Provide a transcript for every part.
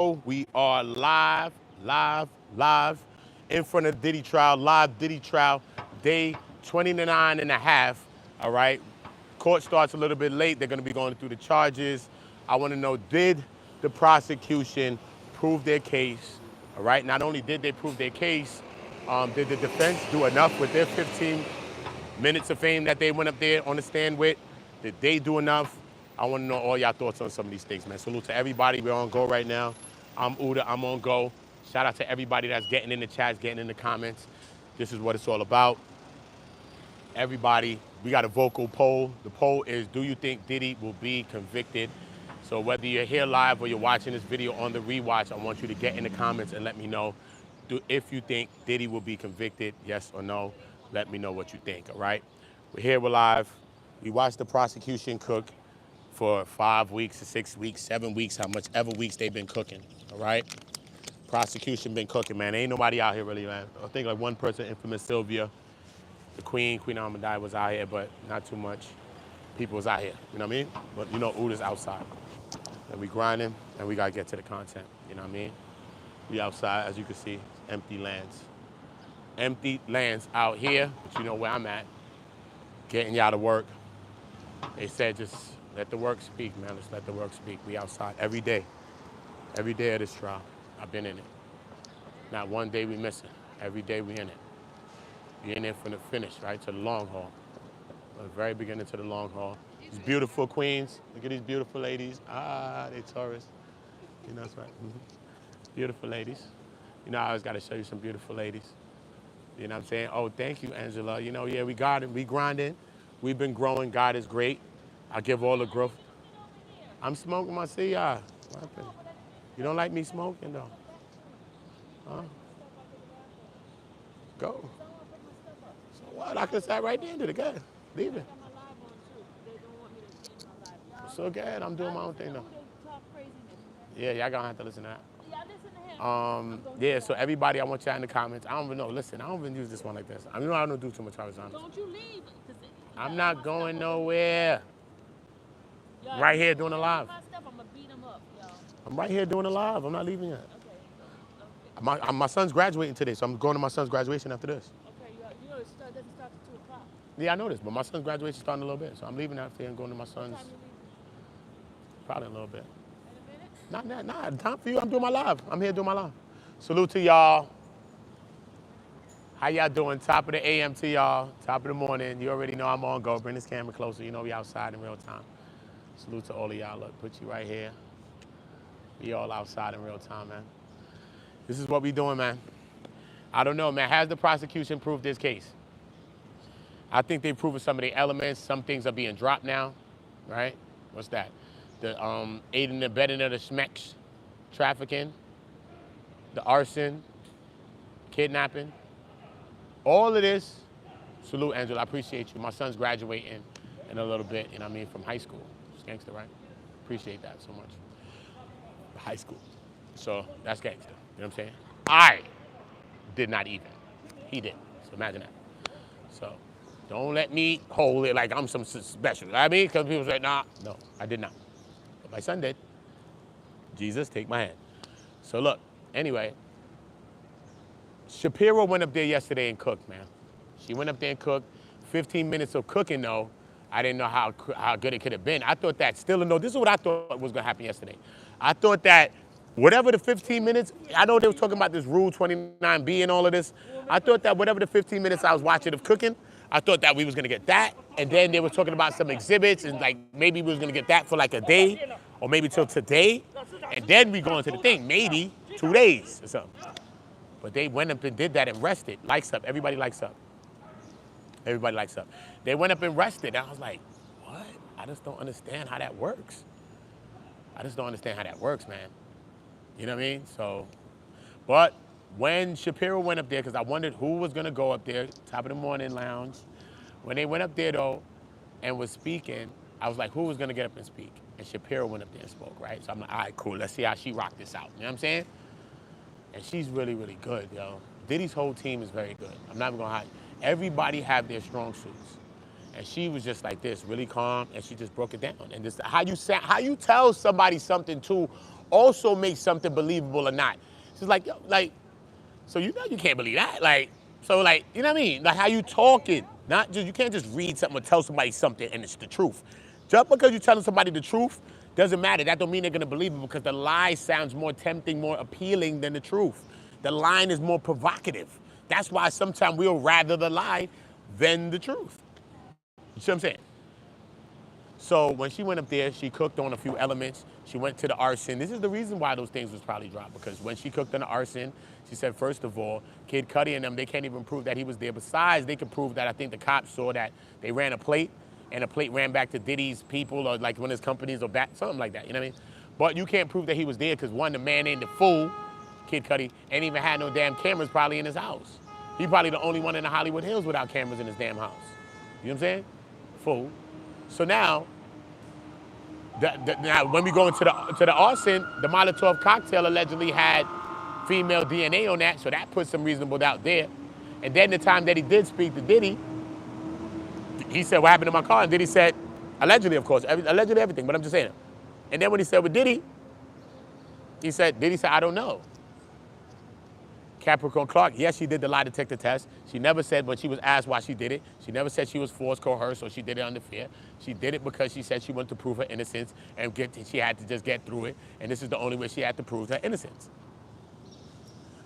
We are live in front of Diddy Trial, live Diddy Trial, day 29 and a half, all right? Court starts a little bit late. They're gonna be going through the charges. I wanna know, did the prosecution prove their case, all right? Not only did they prove their case, did the defense do enough with their 15 minutes of fame that they went up there on the stand with? Did they do enough? I want to know all y'all thoughts on some of these things, man. Salute to everybody. We're on go right now. I'm OOTA. I'm on go. Shout out to everybody that's getting in the chats, getting in the comments. This is what it's all about. Everybody, we got a vocal poll. The poll is, do you think Diddy will be convicted? So whether you're here live or you're watching this video on the rewatch, I want you to get in the comments and let me know if you think Diddy will be convicted, yes or no. Let me know what you think, all right? We're here, we're live. We watched the prosecution cook for 5 weeks to 6 weeks, 7 weeks, how much ever weeks they've been cooking, all right? Prosecution been cooking, man. Ain't nobody out here really, man. I think like one person, infamous Sylvia, the Queen Amadai was out here, but not too much people was out here, you know what I mean? But you know, Oota's outside. And we grinding, and we gotta get to the content, you know what I mean? We outside, as you can see, empty lands. Empty lands out here, but you know where I'm at. Getting y'all to work. They said just let the work speak, man. Let's let the work speak. We outside every day. Every day of this trial. I've been in it. Not one day we missing. Every day we in it. We in it from the finish, right? To the long haul. From the very beginning to the long haul. These beautiful queens. Look at these beautiful ladies. Ah, they Taurus. You know that's right. Beautiful ladies. You know, I always got to show you some beautiful ladies. You know what I'm saying? Oh, thank you, Angela. You know, yeah, we got it. We grinding. We've been growing. God is great. I give all the growth. I'm smoking my cigar. What happened? You don't like me smoking, though? Huh? Go. So what? I can sat right there and did it. Go ahead. Leave it. So go ahead. I'm doing my own thing, though. Yeah, y'all gonna have to listen to that. Yeah, so everybody, I want y'all in the comments. I don't even know. Listen, I don't even use this one like this. I know I don't do too much horizontal. Don't you leave? I'm not going nowhere. Right here doing a live. I'm right here doing a live. I'm not leaving yet. My son's graduating today, so I'm going to my son's graduation after this. Okay, you know it doesn't start at 2 o'clock. Yeah, I know this, but my son's graduation starting a little bit, so I'm leaving after and going to my son's. Probably a little bit. Not that, nah, time for you. I'm doing my live. I'm here doing my live. Salute to y'all. How y'all doing? Top of the AM to y'all. Top of the morning. You already know I'm on go. Bring this camera closer. You know we outside in real time. Salute to all of y'all. Look, put you right here. We all outside in real time, man. This is what we doing, man. I don't know, man. Has the prosecution proved this case? I think they've proven some of the elements. Some things are being dropped now, right? What's that? The aiding and abetting of the schmecks, trafficking, the arson, kidnapping. All of this, salute, Angela, I appreciate you. My son's graduating in a little bit, you know what I mean, from high school. It's gangster, right? Appreciate that so much. High school. So that's gangster, you know what I'm saying? I did not even. He did, so imagine that. So don't let me hold it like I'm some special, you know what I mean? Because people say, nah, no, I did not. But my son did. Jesus, take my hand. So look, anyway, Shapiro went up there yesterday and cooked, man. She went up there and cooked. 15 minutes of cooking, though. I didn't know how good it could have been. I thought that still, no, this is what I thought was going to happen yesterday. I thought that whatever the 15 minutes, I know they were talking about this Rule 29B and all of this. I thought that whatever the 15 minutes I was watching of cooking, I thought that we was going to get that. And then they were talking about some exhibits and like maybe we was going to get that for like a day or maybe till today. And then we go into the thing, maybe 2 days or something. But they went up and did that and rested. Likes up. Everybody likes up. Everybody likes up. They went up and rested. And I was like, what? I just don't understand how that works. I just don't understand how that works, man. You know what I mean? So, but when Shapiro went up there, because I wondered who was going to go up there, top of the morning lounge. When they went up there, though, and was speaking, I was like, who was going to get up and speak? And Shapiro went up there and spoke, right? So I'm like, all right, cool. Let's see how she rocked this out. You know what I'm saying? And she's really, really good, yo. Diddy's whole team is very good. I'm not even gonna hide. Everybody have their strong suits. And she was just like this, really calm, and she just broke it down. And this, how you tell somebody something too also makes something believable or not. It's like, yo, like, so you know you can't believe that. Like, so like, you know what I mean? Like how you talking. Not just, you can't just read something or tell somebody something and it's the truth. Just because you're telling somebody the truth doesn't matter. That don't mean they're gonna believe it because the lie sounds more tempting, more appealing than the truth. The line is more provocative. That's why sometimes we'll rather the lie than the truth. You see what I'm saying? So when she went up there, she cooked on a few elements. She went to the arson. This is the reason why those things was probably dropped, because when she cooked on the arson, she said, first of all, Kid Cudi and them, they can't even prove that he was there. Besides, they could prove that I think the cops saw that they ran a plate, and a plate ran back to Diddy's people or like one of his companies or back, something like that, you know what I mean? But you can't prove that he was there because one, the man ain't the fool, Kid Cudi, ain't even had no damn cameras probably in his house. He probably the only one in the Hollywood Hills without cameras in his damn house. You know what I'm saying? Fool. So now when we go into the arson, the Molotov cocktail allegedly had female DNA on that, so that puts some reasonable doubt there. And then the time that he did speak to Diddy, he said, what happened to my car? And Diddy said, allegedly, of course, allegedly everything, but I'm just saying. And then when he said with Diddy, Diddy said, I don't know. Capricorn Clark, yes, she did the lie detector test. She never said when she was asked why she did it. She never said she was forced, coerced, or she did it under fear. She did it because she said she wanted to prove her innocence and she had to just get through it. And this is the only way she had to prove her innocence.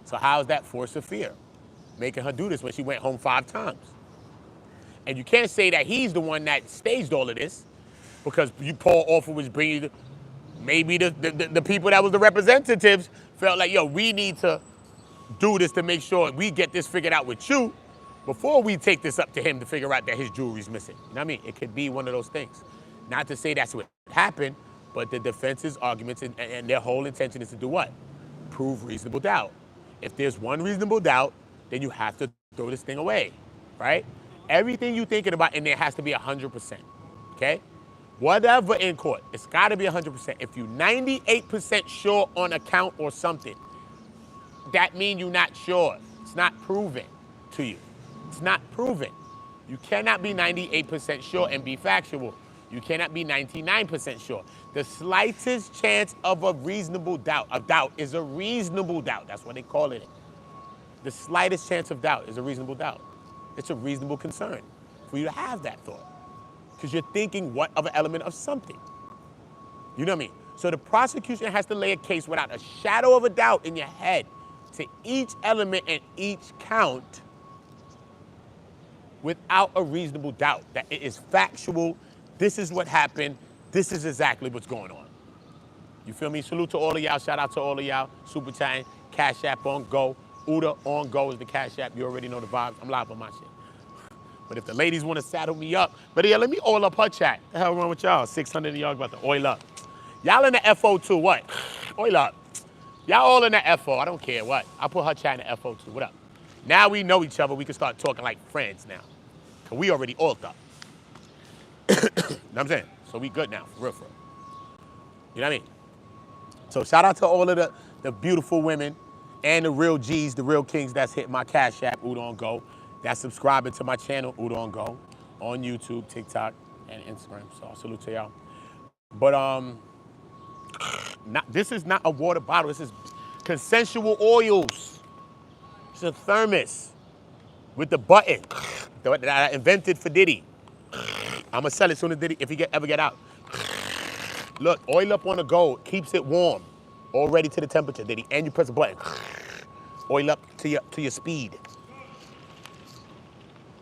So how is that force of fear? Making her do this when she went home 5 times. And you can't say that he's the one that staged all of this because Paul Offer was bringing, maybe the people that was the representatives felt like, yo, we need to do this to make sure we get this figured out with you before we take this up to him to figure out that his jewelry's missing. You know what I mean? It could be one of those things. Not to say that's what happened, but the defense's arguments and their whole intention is to do what? Prove reasonable doubt. If there's one reasonable doubt, then you have to throw this thing away, right? Everything you're thinking about in there has to be 100%, okay? Whatever in court, it's gotta be 100%. If you're 98% sure on a count or something, that means you're not sure. It's not proven to you. It's not proven. You cannot be 98% sure and be factual. You cannot be 99% sure. The slightest chance of a reasonable doubt, is a reasonable doubt. That's what they call it. The slightest chance of doubt is a reasonable doubt. It's a reasonable concern for you to have that thought because you're thinking what of an element of something. You know what I mean? So the prosecution has to lay a case without a shadow of a doubt in your head to each element and each count without a reasonable doubt that it is factual. This is what happened. This is exactly what's going on. You feel me? Salute to all of y'all. Shout out to all of y'all. Super Chatting, CashApp on go. Ootaongo is the CashApp. You already know the vibes. I'm live on my shit. But if the ladies want to saddle me up, but yeah, let me oil up her chat. The hell wrong with y'all? 600 of y'all about to oil up. Y'all in the FO too, what? Oil up. Y'all all in the FO, I don't care what. I'll put her chat in the FO too, what up? Now we know each other, we can start talking like friends now. Cause we already oiled up. You know what I'm saying? So we good now, for real. You know what I mean? So shout out to all of the beautiful women and the real G's, the real kings that's hitting my Cash App, Ootaongo, that's subscribing to my channel, Ootaongo, on YouTube, TikTok, and Instagram. So I salute to y'all. But this is not a water bottle. This is consensual oils. It's a thermos with the button that I invented for Diddy. I'm gonna sell it soon as Diddy, if he ever get out. Look, oil up on the go, keeps it warm, all ready to the temperature, Diddy, and you press a button. Oil up to your speed.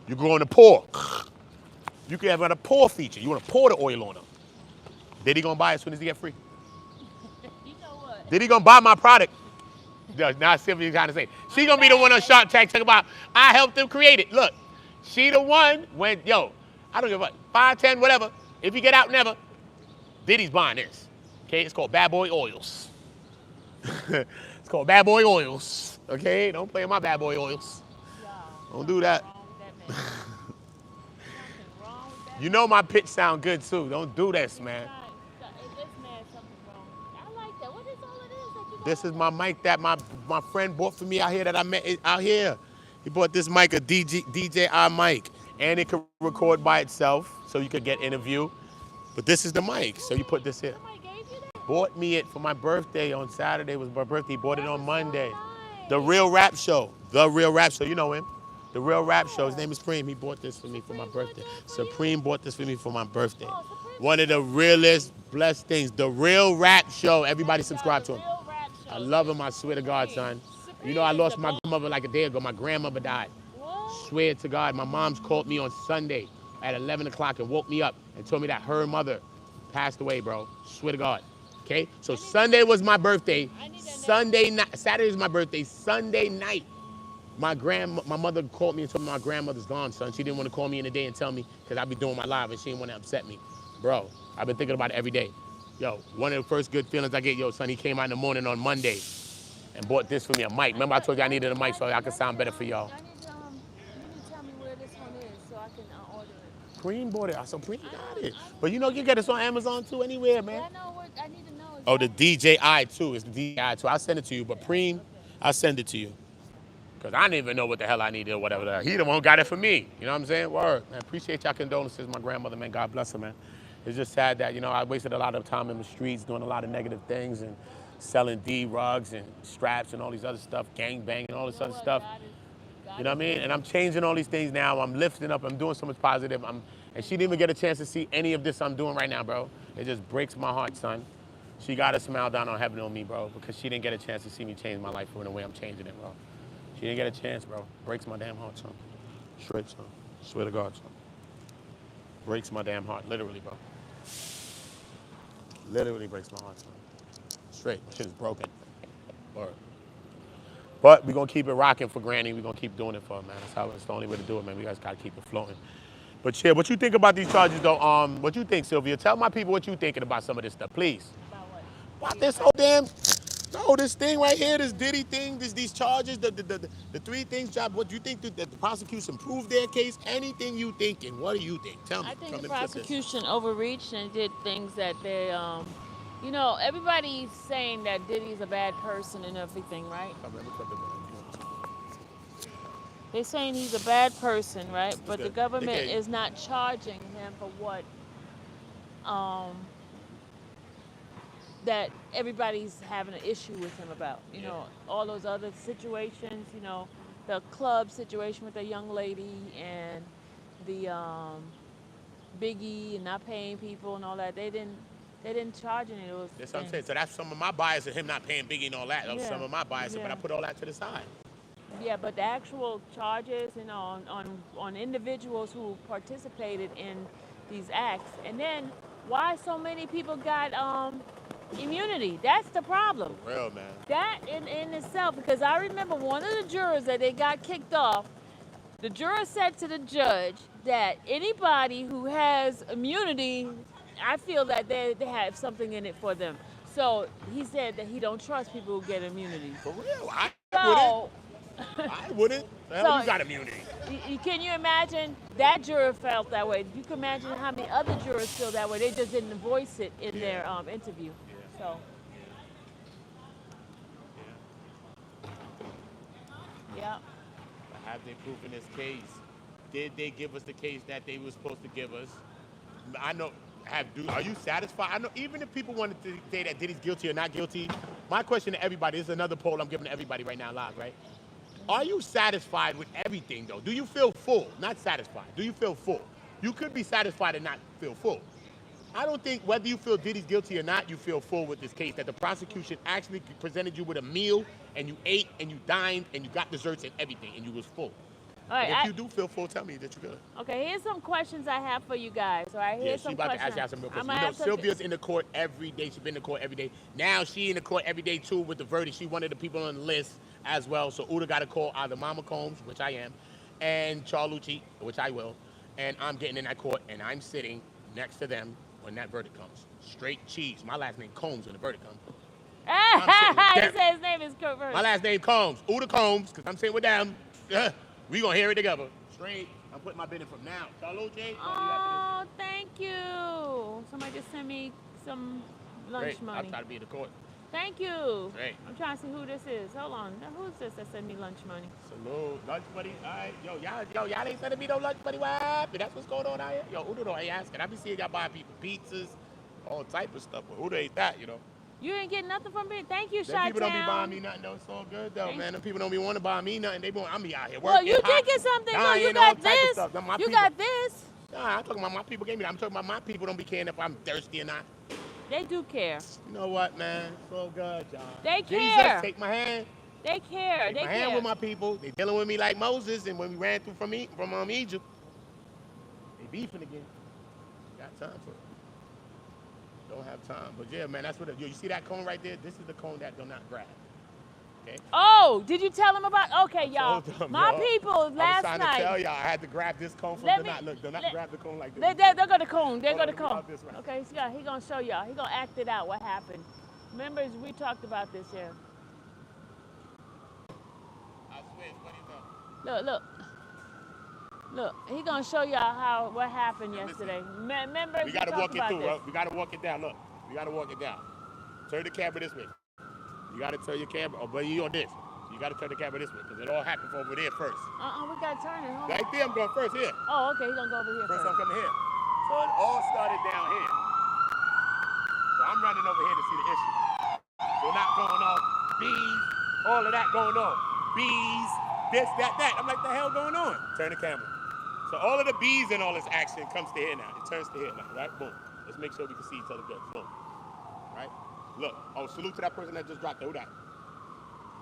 You go on the pour. You can have a pour feature. You want to pour the oil on them. Diddy gonna buy it as soon as he get free. You know what? Diddy gonna buy my product. Now Sylvia's trying to say. She gonna be the one on Shark Tank talking about, I helped them create it. Look, she the one when, yo, I don't give a fuck, 5, 10, whatever. If you get out, never. Diddy's buying this. Okay, it's called Bad Boy Oils. It's called Bad Boy Oils. Okay, don't play with my Bad Boy Oils. Don't do that. You know my pitch sound good too. Don't do this, man. This is my mic that my friend bought for me out here that I met out here. He bought this mic, a DJI mic, and it could record by itself, so you could get interview. But this is the mic, so you put this here. bought me it for my birthday on Saturday. Was my birthday. He bought it That on was Monday. so nice. The Real Rap Show. The Real Rap Show. You know him. The Real Rap Show. His name is Supreme. He bought this for me for my Supreme bought birthday. that for you? Supreme bought this for me for my birthday. Oh, Supreme One of the Supreme. realest, blessed things. The Real Rap Show. Everybody Check it out, subscribe the to him. Real Rap I Show. love him. I swear to God, son. You know, I Supreme is lost the my bomb. grandmother like a day ago. My grandmother died. What? Swear to God, my mom's called me on Sunday at 11 o'clock and woke me up and told me that her mother passed away, bro. Swear to God. Okay? So Sunday was my birthday. Sunday night, Saturday is my birthday. Sunday night, my mother called me and told me my grandmother's gone, son. She didn't want to call me in the day and tell me because I'd be doing my live and she didn't want to upset me. Bro, I've been thinking about it every day. Yo, one of the first good feelings I get, yo, son, he came out in the morning on Monday and bought this for me, a mic. Remember I told you I needed a mic so I could sound better for y'all. You need to tell me where this one is so I can order it. Preem bought it. So Preem got it. But you know, you can get this on Amazon too, anywhere, man. I know what I need to know. Oh, the DJI too. It's the DJI too. I'll send it to you. But Preem, I'll send it to you. Because I didn't even know what the hell I needed or whatever. He the one who got it for me. You know what I'm saying? Word. Man, appreciate y'all condolences. My grandmother, man, God bless her, man. It's just sad that, you know, I wasted a lot of time in the streets doing a lot of negative things and selling D-rugs and straps and all these other stuff, gang banging, all this other stuff. You know what I mean? And I'm changing all these things now. I'm lifting up. I'm doing so much positive. And she didn't even get a chance to see any of this I'm doing right now, bro. It just breaks my heart, son. She got a smile down on heaven on me, bro, because she didn't get a chance to see me change my life in the way I'm changing it, bro. She didn't get a chance, bro. Breaks my damn heart, son. Straight, son. Swear to God, son. Breaks my damn heart, literally, bro. Literally breaks my heart, son. Straight. My shit is broken. Word. But we're going to keep it rocking for Granny. We're going to keep doing it for her, man. That's the only way to do it, man. We guys got to keep it floating. But, yeah, what you think about these charges, though? What you think, Sylvia? Tell my people what you thinking about some of this stuff, please. About what? About this whole damn... No, this thing right here, this Diddy thing, these charges, the three things, Job. What do you think that the prosecution proved their case? Anything you thinking? What do you think? Tell me. I think the prosecution overreached and did things that they, you know, everybody's saying that Diddy's a bad person and everything, right? They're saying he's a bad person, right? But the government is not charging him for what that everybody's having an issue with him about. You know, all those other situations, you know, the club situation with the young lady and the Biggie and not paying people and all that. They didn't charge any of those That's what I'm things. saying. So that's some of my bias of him not paying Biggie and all that. That was some of my bias, but I put all that to the side. Yeah, but the actual charges, you know, on individuals who participated in these acts, and then why so many people got immunity? That's the problem. For real, man. That in itself, because I remember one of the jurors that they got kicked off. The juror said to the judge that anybody who has immunity, I feel that they have something in it for them. So he said that he don't trust people who get immunity. For real, I So. wouldn't. The hell you got immunity? Can you imagine that juror felt that way? You can imagine how many other jurors feel that way. They just didn't voice it in their interview. So. Yeah. Have they proven this case? Did they give us the case that they were supposed to give us? I know. Are you satisfied? I know. Even if people wanted to say that Diddy's guilty or not guilty, my question to everybody, this is another poll I'm giving to everybody right now live, right? Are you satisfied with everything, though? Do you feel full? Not satisfied. Do you feel full? You could be satisfied and not feel full. I don't think whether you feel Diddy's guilty or not, you feel full with this case, that the prosecution actually presented you with a meal, and you ate, and you dined, and you got desserts and everything, and you was full. All right, if you do feel full, tell me that you feel it. Okay, here's some questions I have for you guys. All right, here's some questions. To ask y'all some real questions. You know, Sylvia's in the court every day. She's been in the court every day. Now she in the court every day, too, with the verdict. She's one of the people on the list as well. So OOTA got to call either Mama Combs, which I am, and Charlucci, which I will. And I'm getting in that court, and I'm sitting next to them when that verdict comes. Straight cheese. My last name Combs when the verdict comes. He said his name is Kurt. My last name Combs. OOTA Combs, because I'm sitting with them. We gonna hear it together. Straight. I'm putting my bid in from now. Charlotte. Oh, thank you. Somebody just sent me some lunch money. I'll try to be in the court. Thank you. Great. I'm trying to see who this is. Hold on. Now, who's this that sent me lunch money? Salute. Lunch money. All right. Yo, y'all ain't sending me no lunch money. What happened? That's what's going on out here. Yo, OOTA don't ain't asking. I be seeing y'all buy people pizzas, all type of stuff. But OOTA ain't that, you know. You ain't getting nothing from me. Thank you, Them Chi-Town. people don't be buying me nothing though. It's all good though, man. Them people don't be want to buy me nothing. They want I'm be out here working. Well, you did get something. Look, you all got type of this. stuff. Them my You people. got this. Nah, I'm talking about my people gave me that. I'm talking about my people don't be caring if I'm thirsty or not. They do care. You know what, man? It's all good, y'all. They Jesus, care. take my hand. They care. Take They my care. hand with my people. They dealing with me like Moses, and when we ran through from Egypt, they beefing again. Got time for it. Don't have time, but yeah, man, that's what you see that cone right there. This is the cone that do not grab. Okay. Oh, did you tell them about? Okay, y'all. My yo, people last I was trying night. to tell y'all, I had to grab this cone from do not grab the cone like this. They go to cone. They go to cone. Hold on, this way. Okay, so he gonna show y'all. He gonna act it out. What happened? Remember, we talked about this here. I swear, it's funny though. Look. He gonna show y'all what happened yesterday. Remember, we gotta walk it through. this. We gotta walk it down. Look, we gotta walk it down. Turn the camera this way. You gotta turn your camera, but you on this. You gotta turn the camera this way, because it all happened from over there first. We gotta turn it. Hold on. Right there, I'm going first here. Oh, okay, he's gonna go over here First I'm coming here. So it all started down here. So I'm running over here to see the issue. They're not going on. Bees, all of that going on. Bees, this, that. I'm like, the hell going on? Turn the camera. So all of the bees and all this action comes to here now. It turns to here now, right? Boom. Let's make sure we can see each other good. Boom. Right? Look. Oh, salute to that person that just dropped the OOTA.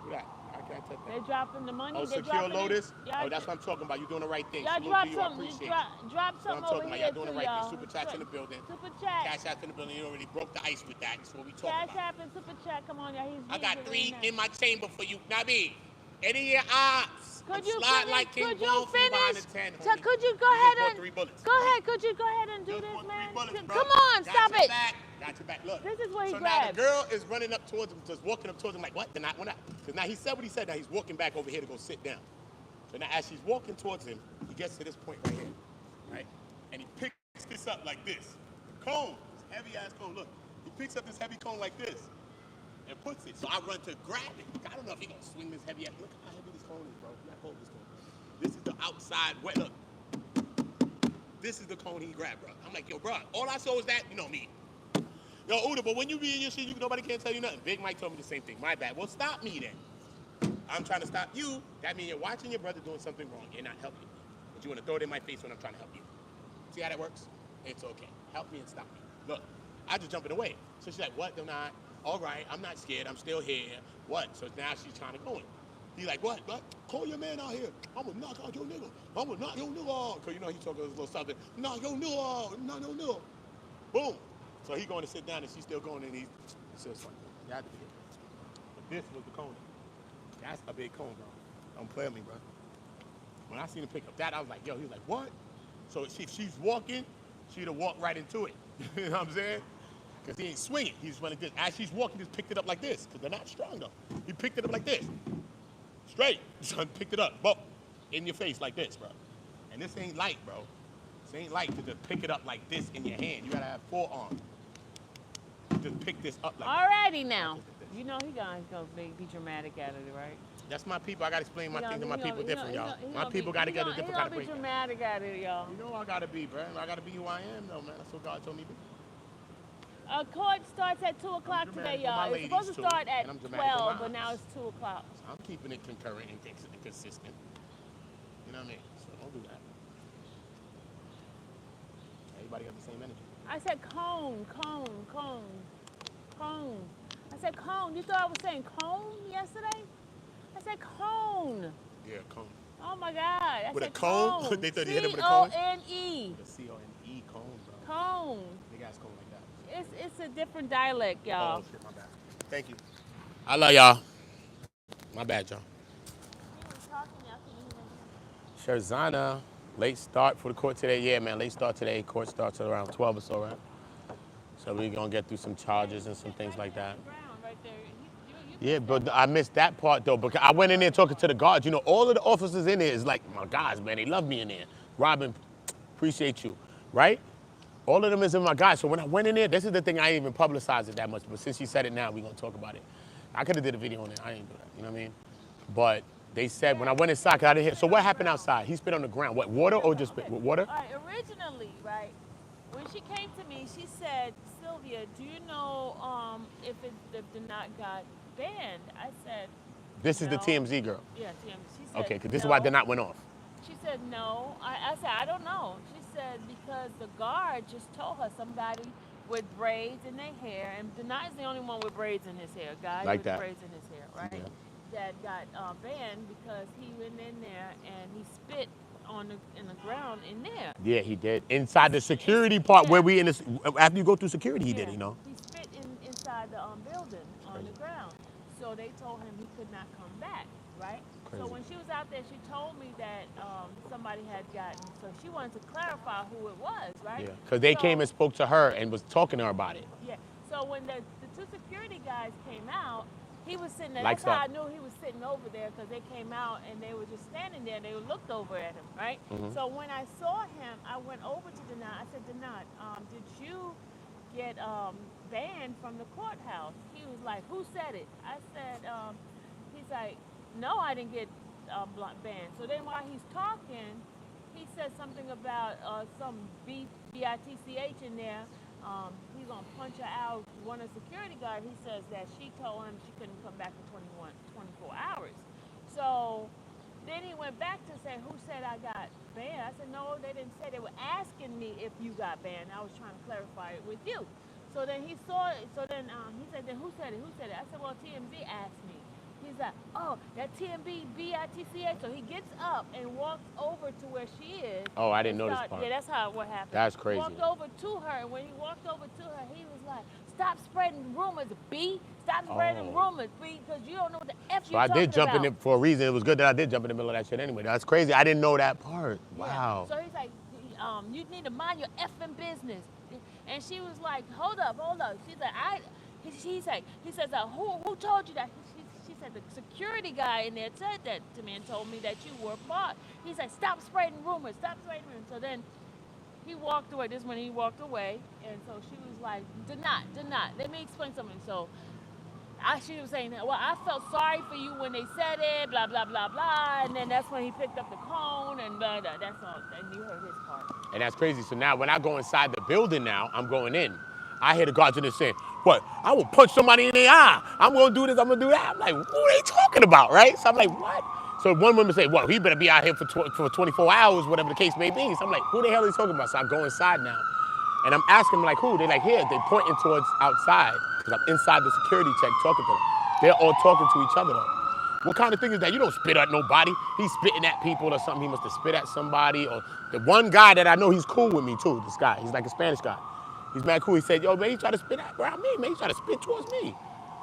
Who that? I can't touch that. They dropping the money. Oh, they Secure dropping Lotus? Oh, that's what I'm talking about. You're doing the right thing. Y'all Salute drop to you. something. I appreciate it. Drop something over here Y'all doing the right y'all. thing. Super Chat's in the building. Super Chat. CashApp's in the building. You already broke the ice with that. That's what we talking about. CashApp and Super Chat. Come on, y'all. I got 3 in my chamber for you. Nabi, any of your odds? Could you slide finish? like King Could you Kong from behind finish? the 10, So homie. could you go You ahead just and bought 3 bullets. go ahead? Could you go ahead and do Just this, bought 3 man? bullets, bro. Come on, Got stop your it. Back. Got your back. Look. This is what he so grabbed. now the girl is running up towards him, just walking up towards him like, what? Because now he said what he said. Now he's walking back over here to go sit down. So now as she's walking towards him, he gets to this point right here, right? And he picks this up like this. The cone, this heavy ass cone, look. He picks up this heavy cone like this and puts it. So I run to grab it. I don't know if he's gonna swing this heavy ass. Look how heavy this cone is, bro. You gotta hold this cone. This is the outside wet. Look. This is the cone he grabbed, bro. I'm like, yo, bro, all I saw was that, you know me. Yo, OOTA, but when you be in your shit, nobody can tell you nothing. Big Mike told me the same thing. My bad. Well, stop me then. I'm trying to stop you. That means you're watching your brother doing something wrong. You're not helping me. But you want to throw it in my face when I'm trying to help you. See how that works? It's okay. Help me and stop me. Look, I just jumping away. So she's like, what? They're not. All right, I'm not scared. I'm still here. What? So now she's trying to go in. He's like, what? Call your man out here. I'm going to knock out your nigga. I'm going to knock your nigga out. Because, you know, he's talking a little something. Knock your nigga out. Knock your nigga. Boom. So he going to sit down and she's still going and he says something. You have to be here. But this was the cone. That's a big cone, bro. Don't play with me, bro. When I seen him pick up that, I was like, yo, he was like, what? So if she's walking, she'd have walked right into it. You know what I'm saying? Because he ain't swinging. He's running this. As she's walking, he just picked it up like this, because they're not strong though. He picked it up like this. Straight. Son picked it up. Boom. In your face like this, bro. And this ain't light, bro. This ain't light to just pick it up like this in your hand. You gotta have 4 arms. Just pick this up like Alrighty now. You know he gonna be dramatic at it, right? That's my people. I gotta explain my thing to my people different, y'all. My people gotta get a different kind of break. He gonna be dramatic at it, y'all. You know I gotta be, bro. I gotta be who I am, though, man. That's what God told me to be. Court starts at 2 o'clock today, y'all. It's supposed to start at 12, but now it's 2 o'clock. I'm keeping it concurrent and consistent. You know what I mean? So don't do that. Everybody got the same energy. I said cone. I said cone. You thought I was saying cone yesterday? I said cone. Yeah, cone. Oh my God. I with said a cone? cone. They thought you hit him with a cone? C-O-N-E. The C-O-N-E cone, bro. Cone. Big ass cone like that. It's a different dialect, y'all. Oh, shit, my bad. Thank you. I love y'all. My bad, y'all. Sherzana, late start for the court today. Yeah, man, late start today. Court starts at around 12 or so, right? So we're going to get through some charges and some things like that. Yeah, but I missed that part, though, because I went in there talking to the guards. You know, all of the officers in there is like, my guys, man, they love me in there. Robin, appreciate you, right? All of them is in my guys. So when I went in there, this is the thing, I didn't even publicize it that much, but since you said it now, we're going to talk about it. I could have did a video on it. I didn't do that, you know what I mean? But they said when I went inside, I didn't hear. So what happened outside? He spit on the ground. What, water or just spit? Water? All right, originally, right, when she came to me, she said, Sylvia, do you know if the knot got banned? I said, This is the no. TMZ girl. Yeah, Tim. She said, Okay, because this is no. why the knot went off. She said, no. I said, I don't know. She said, because the guard just told her somebody with braids in their hair, and Denai's the only one with braids in his hair, guy Like with that. braids in his hair, right? Yeah. That got banned because he went in there and he spit in the ground in there. Yeah, he did. Inside the security part Yeah. where we in this, after you go through security, he did, Yeah. you know. He spit inside the building on the ground. So they told him he could not come back, right? Crazy. So when she was out there, she told me that somebody had gotten, so she wanted to clarify who it was, right? Yeah, because they came and spoke to her and was talking to her about it. Yeah. So when the two security guys came out, he was sitting there. Like That's how so. I knew he was sitting over there, because they came out and they were just standing there. They looked over at him, right? So when I saw him, I went over to Denai. I said, Denai, did you get banned from the courthouse? He was like, who said it? I said, he's like, no, I didn't get banned. So then while he's talking, he said something about some B-I-T-C-H in there. He's gonna punch her out. One of the security guard, he says that she told him she couldn't come back for 24 hours. So then he went back to say, who said I got banned? I said, no, they didn't say. They were asking me if you got banned. I was trying to clarify it with you. So then he saw it. So then he said, then who said it? Who said it? I said, well, TMZ asked me. He's like, oh, that TMB, B-I-T-C-H. So he gets up and walks over to where she is. Oh, I didn't know this part. Yeah, that's what happened. That's crazy. He walked over to her, and when he walked over to her, he was like, stop spreading rumors, B. Stop spreading rumors, B, because you don't know what the F So you're I talking did jump about. in it for a reason. It was good that I did jump in the middle of that shit anyway. That's crazy. I didn't know that part. Wow. Yeah. So he's like, you need to mind your effing business. And she was like, hold up. She's like, he says, who told you that? She said, the security guy in there said that to me and told me that you were part. He's like, stop spreading rumors. So then he walked away. This is when he walked away. And so she was like, did not. Let me explain something. So she was saying, well, I felt sorry for you when they said it, blah, blah, blah, blah. And then that's when he picked up the cone and blah, blah. That's all. And you heard his part. And that's crazy. So now when I go inside the building now, I'm going in. I hear the guards in there saying, what? I will punch somebody in the eye. I'm going to do this. I'm going to do that. I'm like, who are they talking about, right? So I'm like, what? So one woman say, well, he better be out here for 24 hours, whatever the case may be. So I'm like, who the hell are they talking about? So I go inside now. And I'm asking them, like, who? They're like, here. They're pointing towards outside. Because I'm inside the security check talking to them. They're all talking to each other, though. What kind of thing is that? You don't spit at nobody. He's spitting at people or something. He must have spit at somebody. Or the one guy that I know, he's cool with me, too, this guy. He's like a Spanish guy. He's mad cool. He said, yo, man, he tried to spit around me, man. He tried to spit towards me.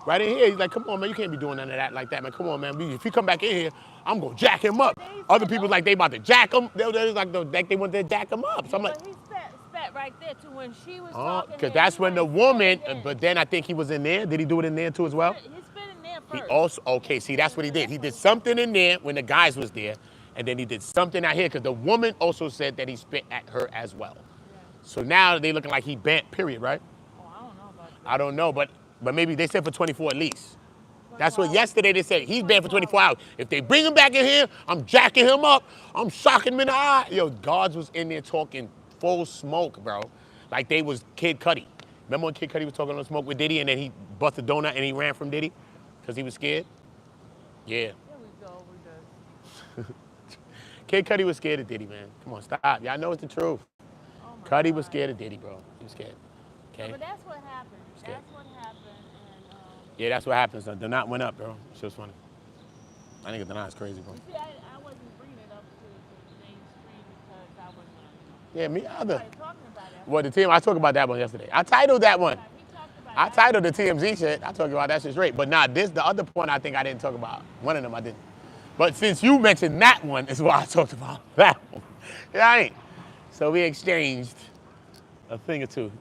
Right in here, he's like, come on, man, you can't be doing none of that like that, man. Come on, man. If he come back in here, I'm going to jack him up. Other people like they about to jack him. They're like they want to jack him up. So I'm like, he spat right there, too, when she was talking. because that's when the woman, but then I think he was in there. Did he do it in there, too, as well? He spit in there first. He also, okay, see, that's what he did. He did something in there when the guys was there, and then he did something out here, because the woman also said that he spit at her as well. Yeah. So now they looking like he banned, period, right? Oh, I don't know about that. I don't know, but maybe they said for 24 at least. That's what yesterday they said. He's banned for 24 hours. If they bring him back in here, I'm jacking him up. I'm shocking him in the eye. Yo, guards was in there talking full smoke, bro. Like they was Kid Cudi. Remember when Kid Cudi was talking on smoke with Diddy and then he busted a donut and he ran from Diddy because he was scared? Yeah. Here we go, we good. Kid Cudi was scared of Diddy, man. Come on, stop. Y'all know it's the truth. Oh Cudi was scared of Diddy, bro. He was scared. Okay? But that's what happened. Scared. That's what happened. And, yeah, that's what happens. The knot went up, bro. Shit was funny. I think the knot is crazy, bro. You see, I wasn't bringing it up to the mainstream because I wasn't. Yeah, me either. Talking about it. Well, the team, I talked about that one yesterday. I titled that one. He talked about I titled the TMZ shit. I talked about that shit straight. But nah, the other point I think I didn't talk about. One of them I didn't. But since you mentioned that one, is why I talked about that one. Yeah, I ain't. So we exchanged a thing or two.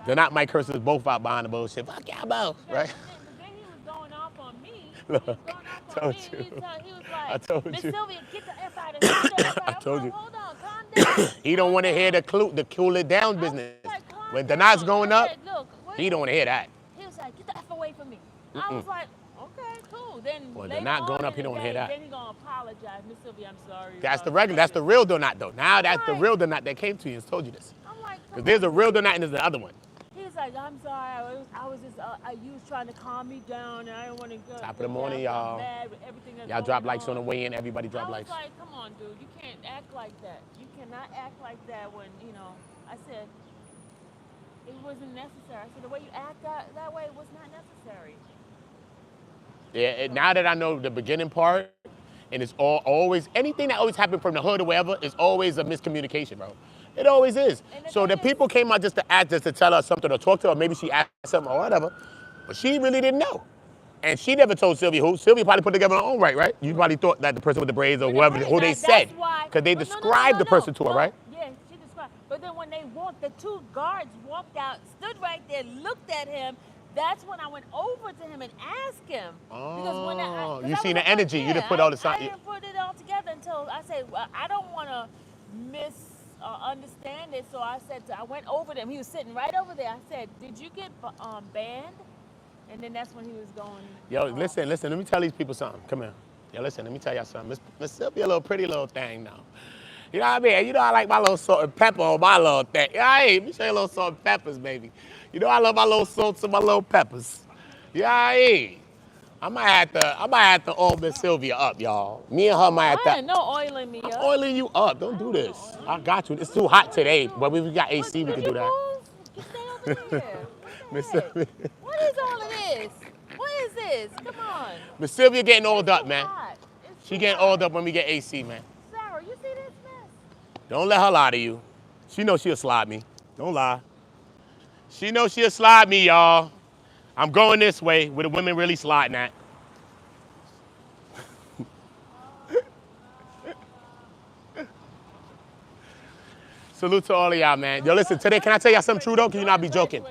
They're not Mike curses both out behind the bullshit. Fuck y'all both, right? But then he was going off on me. Look, He was going off told on me. you. He was like, I told Miss you. Sylvia, get the F out of here. Get the F out. I told you. Hold on, calm down. He don't want to hear the cool it down business. Like, calm When the down. knot's going I up, said, look, he don't want to hear that. He was like, get the F away from me. I was like, okay, cool. then Well, they're later not on going up. in He the don't day, hear that. then he gonna apologize. Miss Sylvia, I'm sorry. That's the about regular. That's the real donut, though. Now that's the Right. real donut that came to you and told you this. I'm like, Because come there's a on, real dude. donut and there's the other one. He's like, I'm sorry. I was just, you was trying to calm me down, and I didn't want to go. Top of the morning, y'all. Mad with everything that's Y'all going drop likes on the way in. Everybody I drop was likes. like, come on, dude. You can't act like that. You cannot act like that when, I said, it wasn't necessary. I said, the way you act that way was not necessary. Yeah, now that I know the beginning part, and it's always, anything that always happened from the hood or wherever, is always a miscommunication, bro. It always is. So the people came out just to act, just to tell us something or talk to her. Maybe she asked something or whatever, but she really didn't know. And she never told Sylvia who. Sylvia probably put together her own right? You probably thought that the person with the braids or whoever, who they said. Because they described the person to her, right? Yeah, she described. But then when they walked, the two guards walked out, stood right there, looked at him. That's when I went over to him and asked him. Oh, Because you seen the energy. You didn't put all the I sign. didn't put it all together until I said, well, I don't want to misunderstand it. So I said, I went over to him. He was sitting right over there. I said, did you get banned? And then that's when he was going. Yo, listen, let me tell these people something. Come here. Yo, listen, let me tell y'all something. Miss Sylvia, a little pretty little thing now. You know what I mean? You know I like my little salt and pepper on my little thing. Yeah, let me show you a little salt and peppers, baby. You know I love my little salts and my little peppers. Yeah, I might have to oil Miss Sylvia up, y'all. Me and her might have to. I ain't no oiling me I'm up. oiling you up. Don't do this. I got you. It's too hot today, but we got AC. We can do that. You stay over here. Miss Sylvia. What is all of this? What is this? Come on. Miss Sylvia getting oiled up, man. It's She too getting hot. oiled up when we get AC, man. Sarah, you see this mess? Don't let her lie to you. She knows she'll slide me. Don't lie. She knows she'll slide me, y'all. I'm going this way where the women really sliding at. Salute to all of y'all, man. Yo, listen, today, can I tell y'all something true, though? Can you not be joking?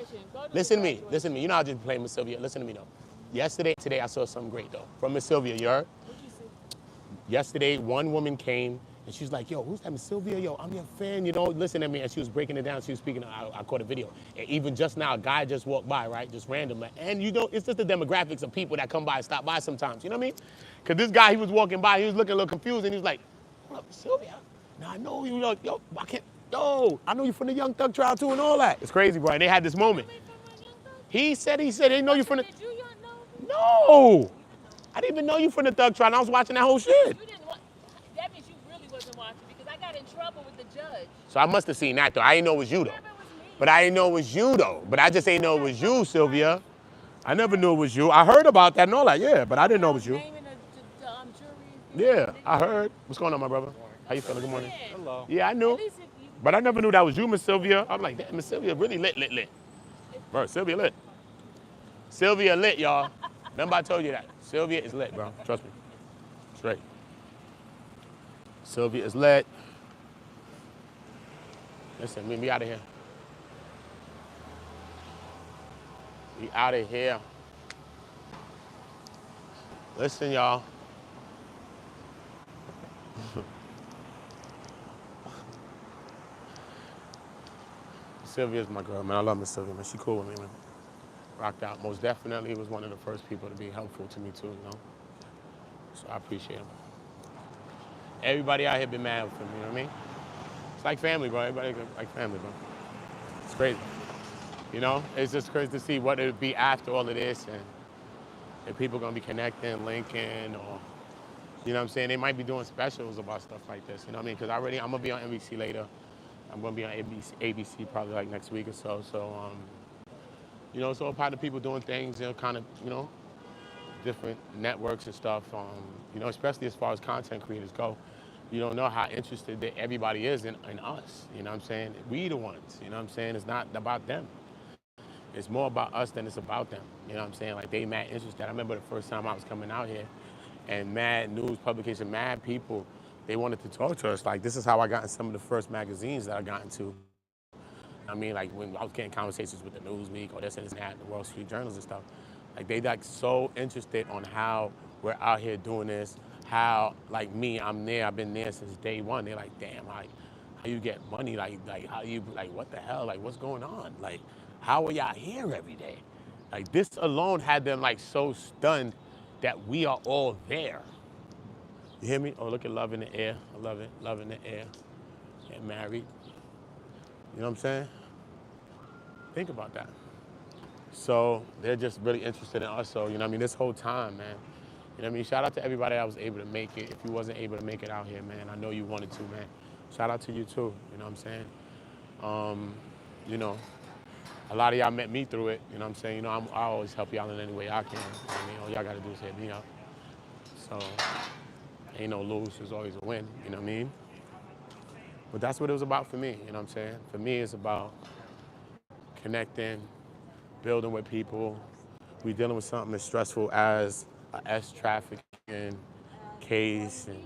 Listen to me. Listen to me. You know I just playing Miss Sylvia. Listen to me, though. Today, I saw something great, though. From Miss Sylvia, you heard? What'd you see? Yesterday, one woman came, and she was like, yo, who's that, Miss Sylvia? Yo, I'm your fan, you know, listen to me. And she was breaking it down. She was speaking. I caught a video. And even just now, a guy just walked by, right? Just random. And, you know, it's just the demographics of people that come by and stop by sometimes. You know what I mean? Because this guy, he was walking by. He was looking a little confused. And he was like, hold up, Miss Sylvia? Now, I know you, yo, I can't. Yo, I know you from the Young Thug Trial too and all that. It's crazy, bro. And they had this moment. He said they know you from the. Did you know? No, I didn't even know you from the Thug Trial. And I was watching that whole shit. You didn't watch. That means you really wasn't watching because I got in trouble with the judge. So I must have seen that though. I didn't know it was you though. But I didn't know it was you though. But I just didn't know it was you, Sylvia. I never knew it was you. I heard about that and all that, yeah, but I didn't know it was you. Naming the jury. Yeah, I heard. What's going on, my brother? How you feeling? Good morning. Hello. Yeah, I knew. At least if you But I never knew that was you, Miss Sylvia. I'm like, damn, Miss Sylvia really lit. Bro, Sylvia lit. Sylvia lit, y'all. Remember I told you that. Sylvia is lit, bro. Trust me. Straight. Sylvia is lit. Listen, we out of here. We out of here. Listen, y'all. Sylvia's my girl, man. I love Miss Sylvia, man. She cool with me, man. Rocked out. Most definitely was one of the first people to be helpful to me, too, you know? So I appreciate him. Everybody out here been mad for me, you know what I mean? It's like family, bro. Everybody like family, bro. It's crazy. You know? It's just crazy to see what it would be after all of this and if people gonna be connecting, linking, or, you know what I'm saying? They might be doing specials about stuff like this, you know what I mean? Because I'm gonna be on NBC later. I'm gonna be on ABC probably like next week or so. So, you know, it's all part of people doing things, you know, kind of, you know, different networks and stuff. You know, especially as far as content creators go, you don't know how interested everybody is in us. You know what I'm saying? We the ones. You know what I'm saying? It's not about them. It's more about us than it's about them. You know what I'm saying? Like they mad interested. I remember the first time I was coming out here, and mad news publication, mad people. They wanted to talk to us. Like, this is how I got in some of the first magazines that I got into. I mean, like, when I was getting conversations with the Newsweek or this and that, the Wall Street Journals and stuff, like, they, like, so interested on how we're out here doing this, how, like, me, I'm there, I've been there since day one. They're like, damn, like, how you get money? Like, how you, like, what the hell? Like, what's going on? Like, how are y'all here every day? Like, this alone had them, like, so stunned that we are all there. You hear me? Oh, look at love in the air. I love it. Love in the air. Get married. You know what I'm saying? Think about that. So they're just really interested in us. So, you know what I mean? This whole time, man. You know what I mean? Shout out to everybody that was able to make it. If you wasn't able to make it out here, man, I know you wanted to, man. Shout out to you too, you know what I'm saying? You know, a lot of y'all met me through it, you know what I'm saying? You know, I always help y'all in any way I can. You know what I mean? All y'all gotta do is hit me up. So, ain't no lose, there's always a win, you know what I mean? But that's what it was about for me, you know what I'm saying? For me, it's about connecting, building with people. We dealing with something as stressful as a S trafficking case and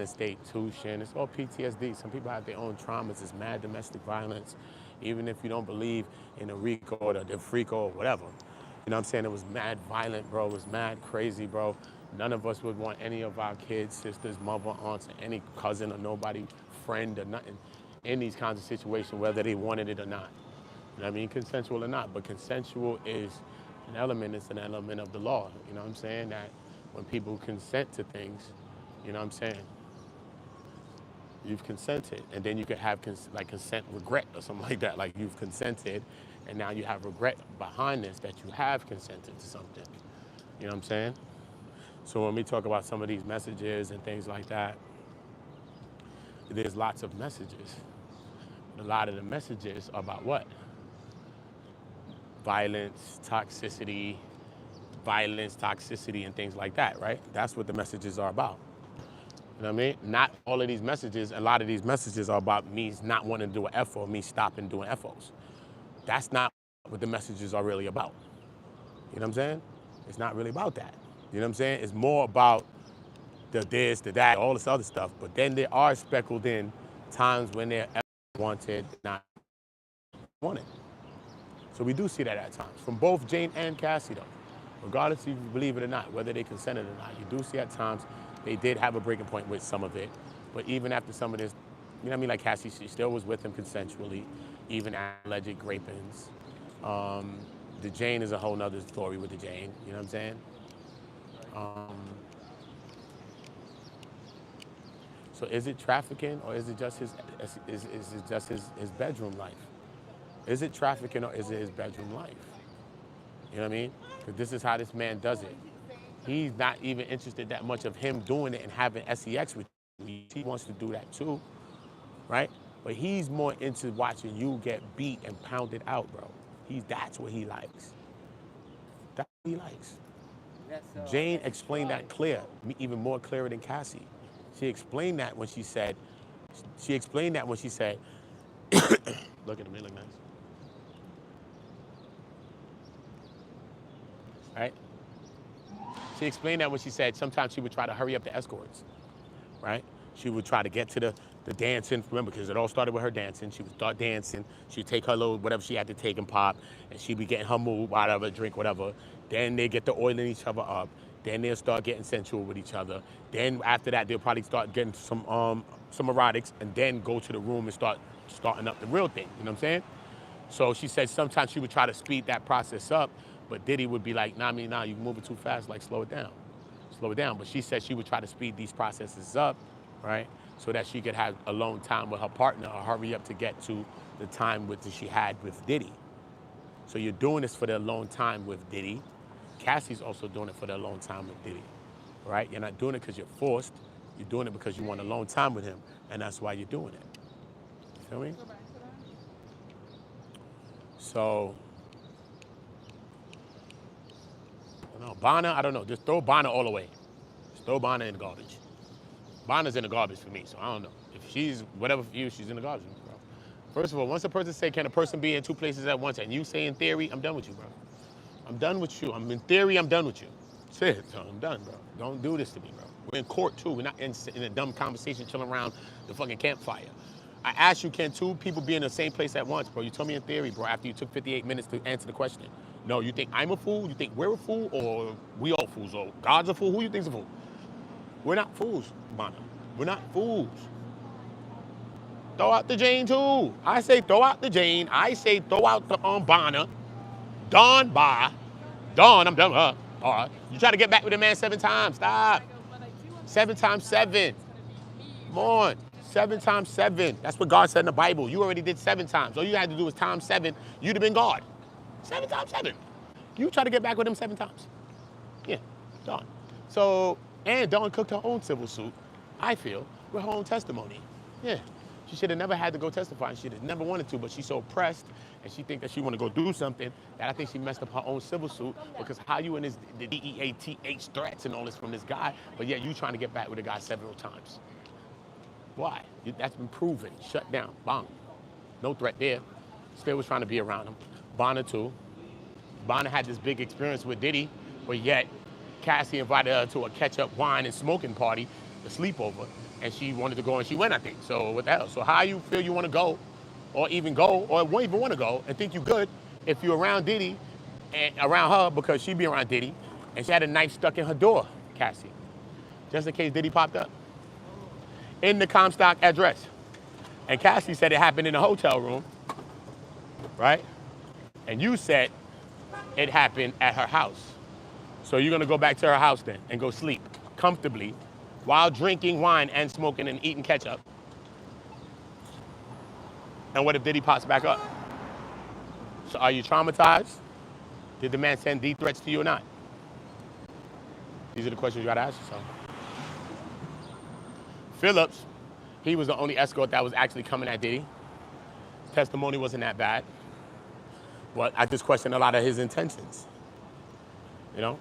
institution. It's all PTSD. Some people have their own traumas. It's mad domestic violence. Even if you don't believe in a RICO or the FRICO or whatever. You know what I'm saying? It was mad violent, bro. It was mad crazy, bro. None of us would want any of our kids, sisters, mother, aunts, or any cousin or nobody, friend or nothing in these kinds of situations, whether they wanted it or not. You know what I mean? Consensual or not. But consensual is an element, it's an element of the law. You know what I'm saying? That when people consent to things, you know what I'm saying? You've consented, and then you could have like consent regret or something like that. Like you've consented, and now you have regret behind this that you have consented to something. You know what I'm saying? So when we talk about some of these messages and things like that, there's lots of messages. A lot of the messages are about what? Violence, toxicity, and things like that, right? That's what the messages are about. You know what I mean? Not all of these messages, a lot of these messages are about me not wanting to do an FO, me stopping doing FOs. That's not what the messages are really about. You know what I'm saying? It's not really about that. You know what I'm saying? It's more about the this, the that, all this other stuff. But then there are speckled in times when they're wanted, not wanted. So we do see that at times, from both Jane and Cassie though. Regardless if you believe it or not, whether they consented or not, you do see at times they did have a breaking point with some of it. But even after some of this, you know what I mean, like Cassie, she still was with him consensually, even after alleged rapings. The Jane is a whole nother story with the Jane, you know what I'm saying? So is it trafficking or is it just his bedroom life? Is it trafficking or is it his bedroom life? You know what I mean? Because this is how this man does it. He's not even interested that much of him doing it and having sex with you. He wants to do that too, right? But he's more into watching you get beat and pounded out, bro. That's what he likes. That's what he likes. Jane explained that clear, even more clearer than Cassie. She explained that when she said, look at me, look nice. Right? She explained that when she said sometimes she would try to hurry up the escorts, right? She would try to get to the dancing, remember, because it all started with her dancing. She would start dancing. She'd take her little, whatever she had to take and pop, and she'd be getting her mood, whatever, drink, whatever. Then they get the oiling each other up. Then they'll start getting sensual with each other. Then after that, they'll probably start getting some erotics, and then go to the room and starting up the real thing, you know what I'm saying? So she said sometimes she would try to speed that process up, but Diddy would be like, nah, you're moving too fast, like slow it down. But she said she would try to speed these processes up, right? So that she could have alone time with her partner or hurry up to get to the time that she had with Diddy. So you're doing this for the alone time with Diddy. Cassie's also doing it for the alone time with Diddy, right? You're not doing it because you're forced. You're doing it because you want alone time with him, and that's why you're doing it. You feel me? So, Bonner, I don't know. Just throw Bonner all away. Just throw Bonner in the garbage. Bonner's in the garbage for me, so I don't know. If she's whatever for you, she's in the garbage, bro. First of all, once a person say, can a person be in two places at once, and you say in theory, I'm done with you, bro. I'm done with you. I'm in theory, I'm done with you. That's it. So I'm done, bro. Don't do this to me, bro. We're in court too. We're not in a dumb conversation chilling around the fucking campfire. I asked you, can two people be in the same place at once, bro? You told me in theory, bro, after you took 58 minutes to answer the question. No, you think I'm a fool? You think we're a fool? Or we all fools? Or God's a fool? Who you think's a fool? We're not fools, Bonner. We're not fools. Throw out the Jane too. I say throw out the Jane. I say throw out the Bonner. Dawn, I'm done with her. All right. You try to get back with the man 7 times. Stop. 7 times 7. Come on. 7 times 7. That's what God said in the Bible. You already did 7 times. All you had to do was times 7. You'd have been God. 7 times 7. You try to get back with him 7 times. Yeah, Dawn. So, and Dawn cooked her own civil suit, I feel, with her own testimony. Yeah. She should have never had to go testify. She should have never wanted to, but she's so pressed and she think that she want to go do something that I think she messed up her own civil suit because how you in this the DEATH threats and all this from this guy, but yet you trying to get back with the guy several times. Why? That's been proven. Shut down. Bang. No threat there. Still was trying to be around him. Bonner too. Bonner had this big experience with Diddy, but yet Cassie invited her to a catch-up wine and smoking party, the sleepover, and she wanted to go and she went, I think. So what the hell? So how you feel you want to go, or even go, or won't even want to go, and think you good if you're around Diddy and around her because she be around Diddy, and she had a knife stuck in her door, Cassie, just in case Diddy popped up in the Comstock address. And Cassie said it happened in the hotel room, right? And you said it happened at her house. So you're gonna go back to her house then and go sleep comfortably while drinking wine and smoking and eating ketchup. And what if Diddy pops back up? So are you traumatized? Did the man send death threats to you or not? These are the questions you gotta ask yourself. Phillips, he was the only escort that was actually coming at Diddy. His testimony wasn't that bad. But I just question a lot of his intentions. You know?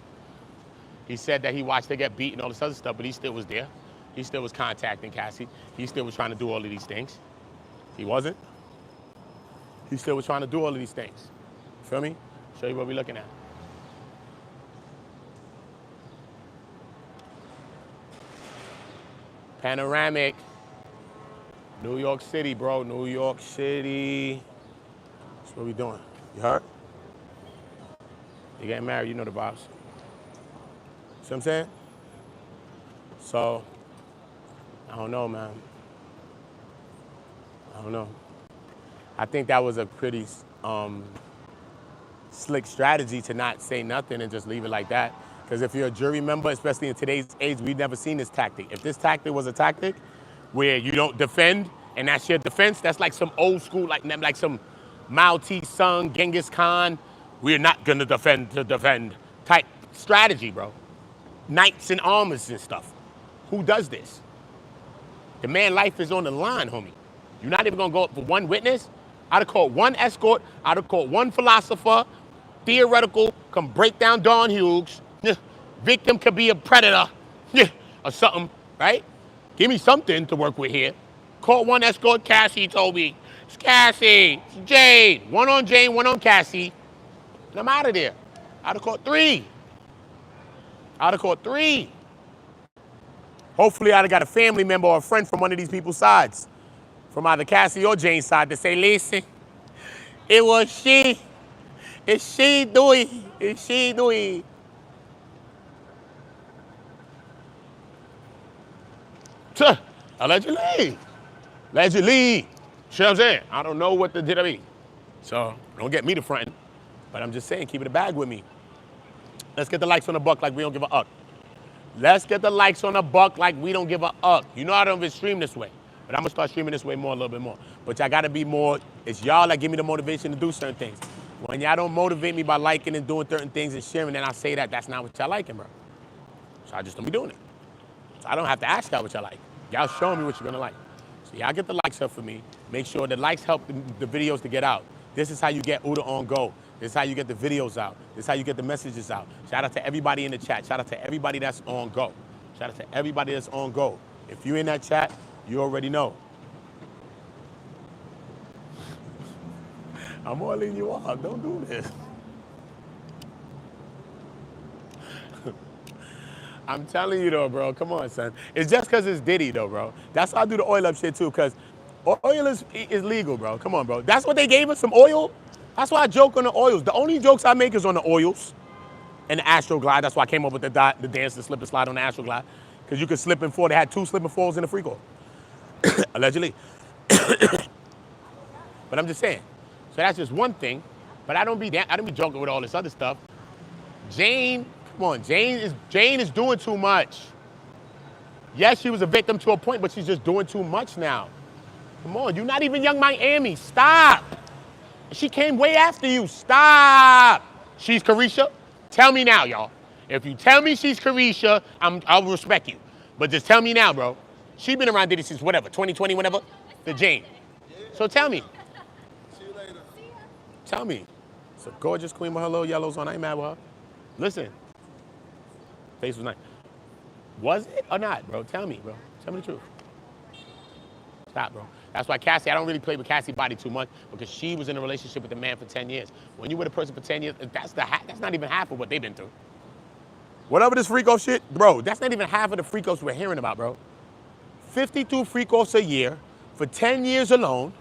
He said that he watched her get beat and all this other stuff, but he still was there. He still was contacting Cassie. He still was trying to do all of these things. He wasn't. He still was trying to do all of these things. Feel me? Show you what we're looking at. Panoramic. New York City, bro. New York City. That's what we doing. You heard? You getting married, you know the vibes. See what I'm saying? So, I don't know, man. I don't know. I think that was a pretty slick strategy to not say nothing and just leave it like that. Because if you're a jury member, especially in today's age, we've never seen this tactic. If this tactic was a tactic where you don't defend and that's your defense, that's like some old school, like some Mao Tse-tung, Genghis Khan, we're not gonna defend to defend type strategy, bro. Knights in armors and stuff. Who does this? The man's life is on the line, homie. You're not even gonna go up for one witness? I'd have called one escort, I'd have called one philosopher, theoretical, come break down Don Hughes, victim could be a predator, or something, right? Give me something to work with here. Call one escort, Cassie told me. It's Cassie, it's Jane. One on Jane, one on Cassie. And I'm out of there. I'd have called 3. I'd have called 3. Hopefully I'd have got a family member or a friend from one of these people's sides, from either Cassie or Jane's side, to say, listen, it was she. It's she doing. It's she doing. Allegedly. Allegedly. See what I'm saying? I don't know what the did I mean. So don't get me to frontin'. But I'm just saying, keep it a bag with me. Let's get the likes on the buck like we don't give a uck. Let's get the likes on the buck like we don't give a uck. You know I don't even stream this way. But I'm gonna start streaming this way more, a little bit more. But y'all gotta be more, it's y'all that give me the motivation to do certain things. When y'all don't motivate me by liking and doing certain things and sharing, then I say that's not what y'all liking, bro. So I just don't be doing it. So I don't have to ask y'all what y'all like. Y'all show me what you're gonna like. So y'all get the likes up for me. Make sure the likes help the videos to get out. This is how you get Ootaongo. This is how you get the videos out. This is how you get the messages out. Shout out to everybody in the chat. Shout out to everybody that's on go. Shout out to everybody that's on go. If you're in that chat, you already know. I'm oiling you up. Don't do this. I'm telling you though, bro. Come on, son. It's just because it's Diddy though, bro. That's how I do the oil up shit too, because oil is legal, bro. Come on, bro. That's what they gave us, some oil. That's why I joke on the oils. The only jokes I make is on the oils and the Astroglide. That's why I came up with the dance, the slip and slide on the Astroglide. Because you could slip and fall. They had 2 slip and falls in the free call. Allegedly. But I'm just saying. So that's just one thing. But I don't be joking with all this other stuff. Jane Come on, Jane is doing too much. Yes, she was a victim to a point, but she's just doing too much now. Come on, you're not even Young Miami. Stop. She came way after you. Stop. She's Carisha? Tell me now, y'all. If you tell me she's Carisha, I'll respect you. But just tell me now, bro. She been around Diddy since whatever, 2020, whatever? The Jane. So tell me. See you later. Tell me. It's a gorgeous queen with her little yellows on. I ain't mad with her. Listen. Face was nice. Was it or not, bro? Tell me, bro. Tell me the truth. Stop, bro. That's why Cassie, I don't really play with Cassie body too much because she was in a relationship with a man for 10 years. When you with a person for 10 years, that's not even half of what they've been through. Whatever this freak-off shit, bro, that's not even half of the freak-offs we're hearing about, bro. 52 freak-offs a year for 10 years alone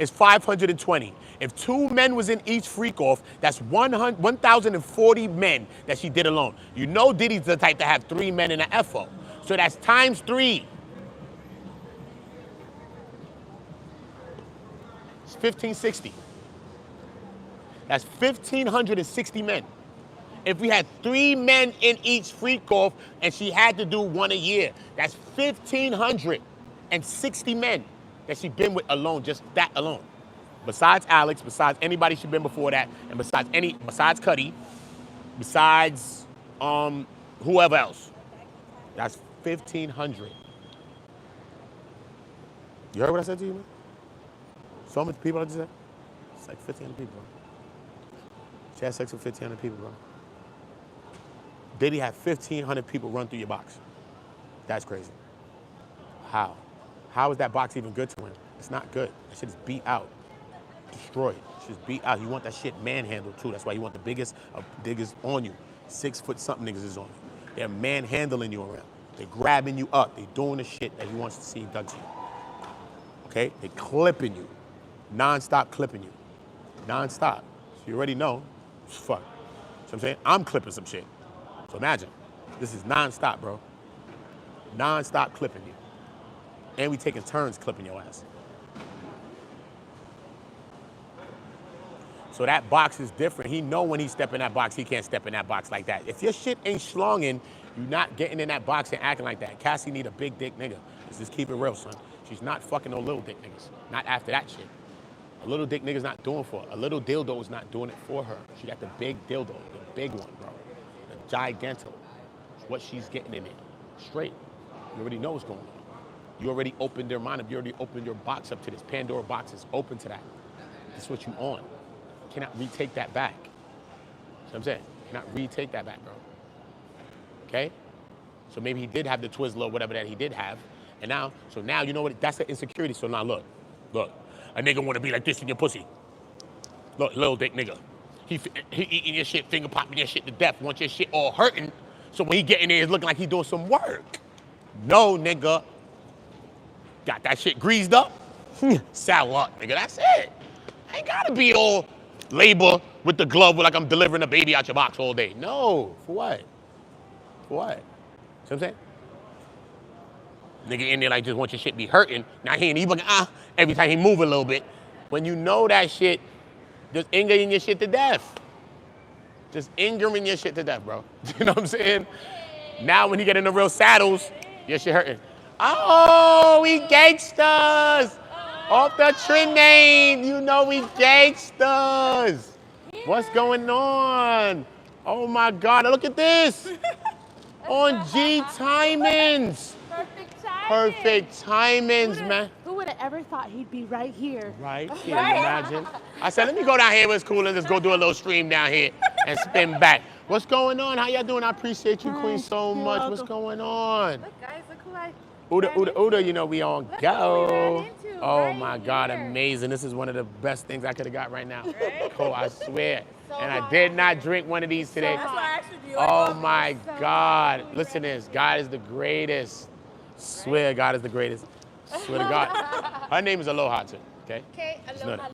is 520. If 2 men was in each freak-off, that's 1,040 men that she did alone. You know Diddy's the type to have 3 men in an FO. So that's times 3. It's 1,560. That's 1,560 men. If we had 3 men in each freak-off and she had to do 1 a year, that's 1,560 men that she's been with alone, just that alone. Besides Alex, besides anybody she's been before that, and besides Cuddy, besides whoever else. That's 1,500. You heard what I said to you, man? So many people I just said? It's like 1,500 people, bro. She had sex with 1,500 people, bro. Diddy had 1,500 people run through your box. That's crazy. How? How is that box even good to him? It's not good. That shit is beat out. Destroyed. She's beat out. You want that shit manhandled too. That's why you want the biggest on you. 6 foot something niggas is on you. They're manhandling you around. They're grabbing you up. They're doing the shit that he wants to see done to you. Okay? They're clipping you. Non-stop clipping you. Non-stop. So you already know. It's fuck. So I'm saying? I'm clipping some shit. So imagine. This is non-stop, bro. Non-stop clipping you. And we taking turns clipping your ass. So that box is different. He know when he step in that box, he can't step in that box like that. If your shit ain't schlonging, you're not getting in that box and acting like that. Cassie need a big dick nigga. Let's just keep it real, son. She's not fucking no little dick niggas. Not after that shit. A little dick nigga's not doing for her. A little dildo is not doing it for her. She got the big dildo, the big one, bro. The giganto. It's what she's getting in it. Straight. You already know what's going on. You already opened their mind up. You already opened your box up to this. Pandora box is open to that. That's what you on. Cannot retake that back. You know what I'm saying? Cannot retake that back, bro. Okay? So maybe he did have the Twizzler or whatever that he did have. And now, so now you know what? That's the insecurity. So now look. A nigga want to be like this in your pussy. Look, little dick nigga. He eating your shit, finger popping your shit to death, want your shit all hurting. So when he get in there, it's looking like he doing some work. No, nigga. Got that shit greased up? Saddle up, nigga. That's it. I ain't gotta be all labor with the glove like I'm delivering a baby out your box all day. No. For what? For what? See what I'm saying? Nigga in there like just want your shit be hurting. Now he ain't even every time he move a little bit. When you know that shit, just angering your shit to death. Just angering your shit to death, bro. You know what I'm saying? Now when he get in the real saddles, your shit hurting. Oh, we gangsters. Off the trend name, you know we gangsters. What's going on? Oh my God, look at this. On G timings. Perfect timings, man. Who would have ever thought he'd be right here? Right here, imagine. I said, let me go down here where it's cool and just go do a little stream down here and spin back. What's going on? How y'all doing? I appreciate you, Queen, so much. What's going on? Look, guys, look who I Oota, you know we on go. Oh right my God, here. amazing. This is one of the best things I could have got right now. Right? Cool, I swear. So and I hot. did not drink one of these today. That's why I actually do. Oh my God. Listen to this. God is the greatest. Swear God is the greatest. Swear to God. Her name is Aloha too, okay? Okay, aloha.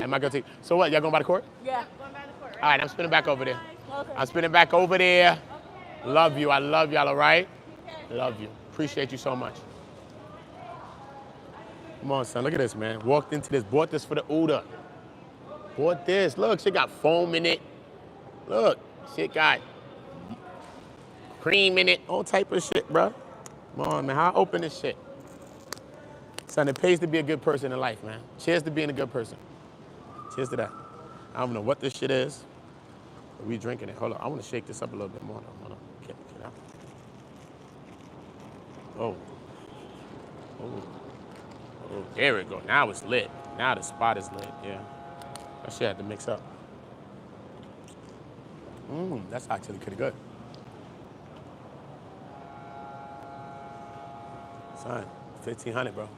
Am I gonna take? So what, y'all going by the court? Yeah. Going by the court, right? All right, I'm spinning back over there. Okay. I'm spinning back over there. Love you, I love y'all, all right? Love you, appreciate you so much. Come on, son, look at this, man. Walked into this, bought this for the OOTA. Bought this, look, she got foam in it. Look, Shit got cream in it, all type of shit, bro. Come on, man. How I open this shit? Son, it pays to be a good person in life, man. Cheers to being a good person. Cheers to that. I don't know what this shit is, but we drinking it. Hold on. I want to shake this up a little bit more. Hold on. Get out. Oh. Oh. Oh, there we go. Now it's lit. Now the spot is lit, yeah. That shit had to mix up. That's actually pretty good. Son, 1,500, bro.